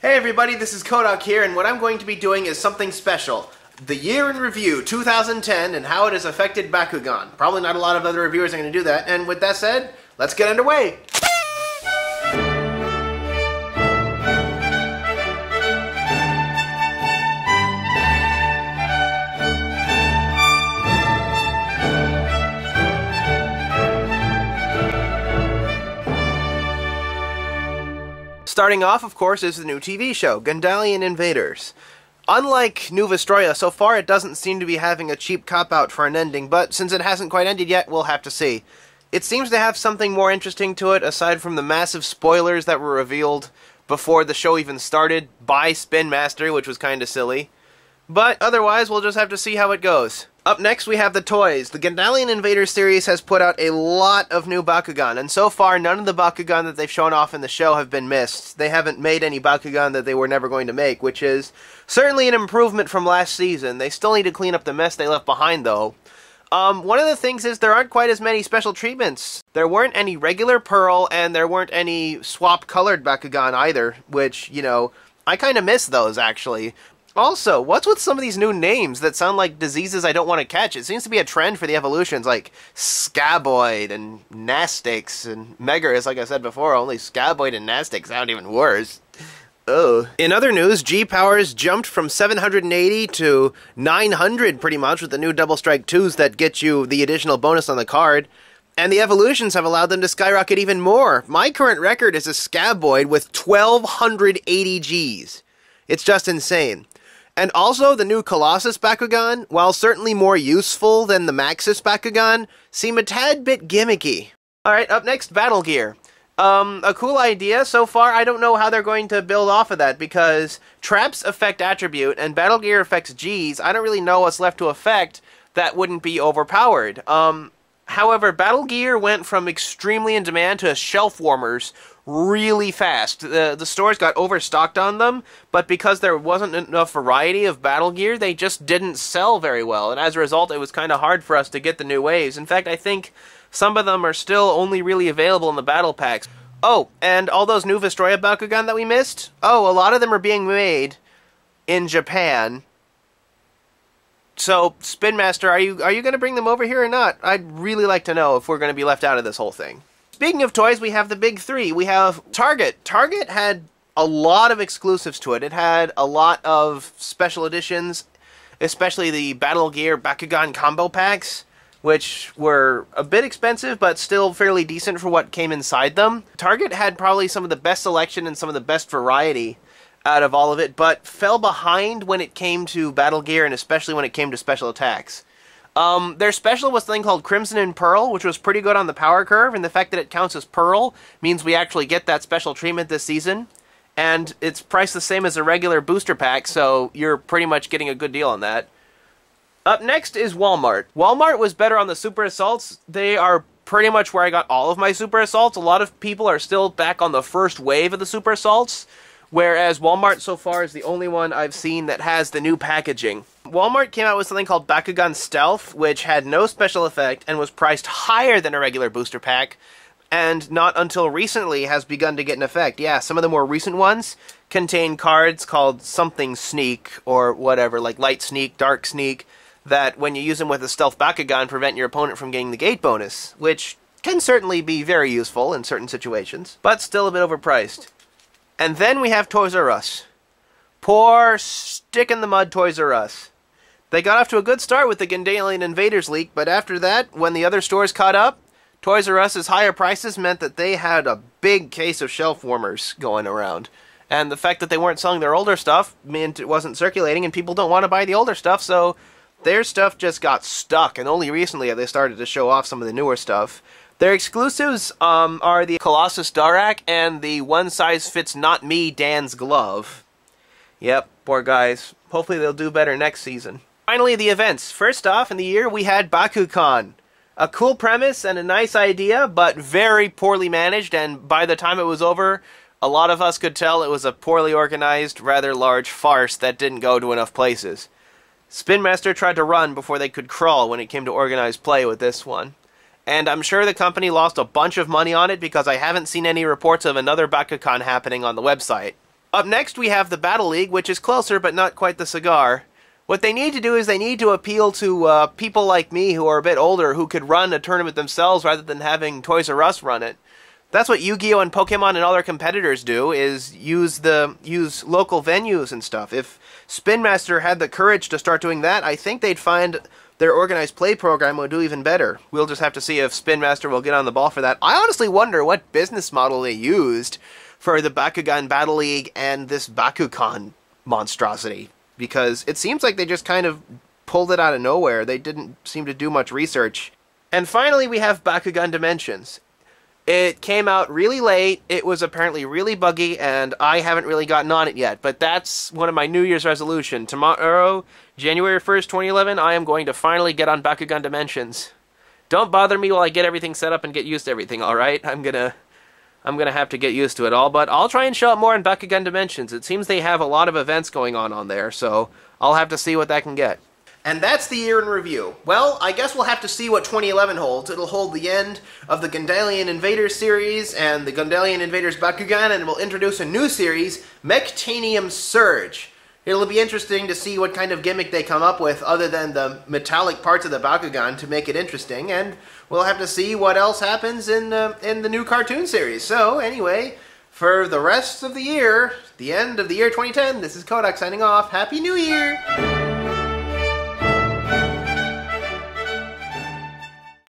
Hey everybody, this is Kohdok here, and what I'm going to be doing is something special. The Year in Review 2010 and how it has affected Bakugan. Probably not a lot of other reviewers are going to do that, and with that said, let's get underway! Starting off, of course, is the new TV show, Gundalian Invaders. Unlike New Vestroia, so far it doesn't seem to be having a cheap cop-out for an ending, but since it hasn't quite ended yet, we'll have to see. It seems to have something more interesting to it, aside from the massive spoilers that were revealed before the show even started by Spin Master, which was kinda silly. But otherwise, we'll just have to see how it goes. Up next, we have the toys. The Gundalian Invaders series has put out a lot of new Bakugan, and so far, none of the Bakugan that they've shown off in the show have been missed. They haven't made any Bakugan that they were never going to make, which is certainly an improvement from last season. They still need to clean up the mess they left behind, though. One of the things is there aren't quite as many special treatments. There weren't any regular Pearl, and there weren't any swap-colored Bakugan either, which, you know, I kind of miss those, actually. Also, what's with some of these new names that sound like diseases I don't want to catch? It seems to be a trend for the evolutions, like Scaboid and Nastix and Megaris, like I said before, only Scaboid and Nastix sound even worse. Ugh. In other news, G-Powers jumped from 780 to 900 pretty much with the new Double Strike 2s that get you the additional bonus on the card. And the evolutions have allowed them to skyrocket even more. My current record is a Scaboid with 1,280 Gs. It's just insane. And also, the new Colossus Bakugan, while certainly more useful than the Maxis Bakugan, seem a tad bit gimmicky. Alright, up next, Battle Gear. A cool idea. So far, I don't know how they're going to build off of that, because traps affect attribute, and Battle Gear affects Gs. I don't really know what's left to affect that wouldn't be overpowered. However, Battle Gear went from extremely in demand to shelf warmers really fast. The stores got overstocked on them, but because there wasn't enough variety of Battle Gear, they just didn't sell very well, and as a result, it was kind of hard for us to get the new waves. In fact, I think some of them are still only really available in the battle packs. Oh, and all those new Vestroia Bakugan that we missed? Oh, a lot of them are being made in Japan. So, Spin Master, are you going to bring them over here or not? I'd really like to know if we're going to be left out of this whole thing. Speaking of toys, we have the big three. We have Target. Target had a lot of exclusives to it. It had a lot of special editions, especially the Battle Gear Bakugan combo packs, which were a bit expensive, but still fairly decent for what came inside them. Target had probably some of the best selection and some of the best variety out of all of it, but fell behind when it came to Battle Gear, and especially when it came to special attacks. Their special was something called Crimson and Pearl, which was pretty good on the power curve, and the fact that it counts as Pearl means we actually get that special treatment this season, and it's priced the same as a regular booster pack, so you're pretty much getting a good deal on that. Up next is Walmart. Walmart was better on the Super Assaults. They are pretty much where I got all of my Super Assaults. A lot of people are still back on the first wave of the Super Assaults, whereas Walmart so far is the only one I've seen that has the new packaging. Walmart came out with something called Bakugan Stealth, which had no special effect and was priced higher than a regular booster pack, and not until recently has begun to get an effect. Yeah, some of the more recent ones contain cards called something Sneak, or whatever, like Light Sneak, Dark Sneak, that when you use them with a Stealth Bakugan prevent your opponent from getting the gate bonus, which can certainly be very useful in certain situations, but still a bit overpriced. And then we have Toys R Us. Poor stick-in-the-mud Toys R Us. They got off to a good start with the Gundalian Invaders leak, but after that, when the other stores caught up, Toys R Us's higher prices meant that they had a big case of shelf warmers going around. And the fact that they weren't selling their older stuff meant it wasn't circulating, and people don't want to buy the older stuff, so their stuff just got stuck, and only recently have they started to show off some of the newer stuff. Their exclusives are the Colossus Darak and the one-size-fits-not-me Dan's glove. Yep, poor guys. Hopefully they'll do better next season. Finally, the events. First off, in the year, we had Bakugan. A cool premise and a nice idea, but very poorly managed, and by the time it was over, a lot of us could tell it was a poorly organized, rather large farce that didn't go to enough places. Spin Master tried to run before they could crawl when it came to organized play with this one. And I'm sure the company lost a bunch of money on it because I haven't seen any reports of another Bakugan happening on the website. Up next, we have the Battle League, which is closer, but not quite the cigar. What they need to do is they need to appeal to people like me who are a bit older who could run a tournament themselves rather than having Toys R Us run it. That's what Yu-Gi-Oh! And Pokemon and all their competitors do, is use local venues and stuff. If Spin Master had the courage to start doing that, I think they'd find their organized play program would do even better. We'll just have to see if Spin Master will get on the ball for that. I honestly wonder what business model they used for the Bakugan Battle League and this Bakugan monstrosity, because it seems like they just kind of pulled it out of nowhere. They didn't seem to do much research. And finally, we have Bakugan Dimensions. It came out really late, it was apparently really buggy, and I haven't really gotten on it yet, but that's one of my New Year's resolution. Tomorrow, January 1st, 2011, I am going to finally get on Bakugan Dimensions. Don't bother me while I get everything set up and get used to everything, alright? I'm gonna have to get used to it all, but I'll try and show up more in Bakugan Dimensions. It seems they have a lot of events going on there, so I'll have to see what that can get. And that's the year in review. Well, I guess we'll have to see what 2011 holds. It'll hold the end of the Gundalian Invaders series and the Gundalian Invaders Bakugan, and it will introduce a new series, Mechtanium Surge. It'll be interesting to see what kind of gimmick they come up with other than the metallic parts of the Bakugan to make it interesting, and we'll have to see what else happens in the new cartoon series. So, anyway, for the rest of the year, the end of the year 2010, this is Kohdok signing off. Happy New Year!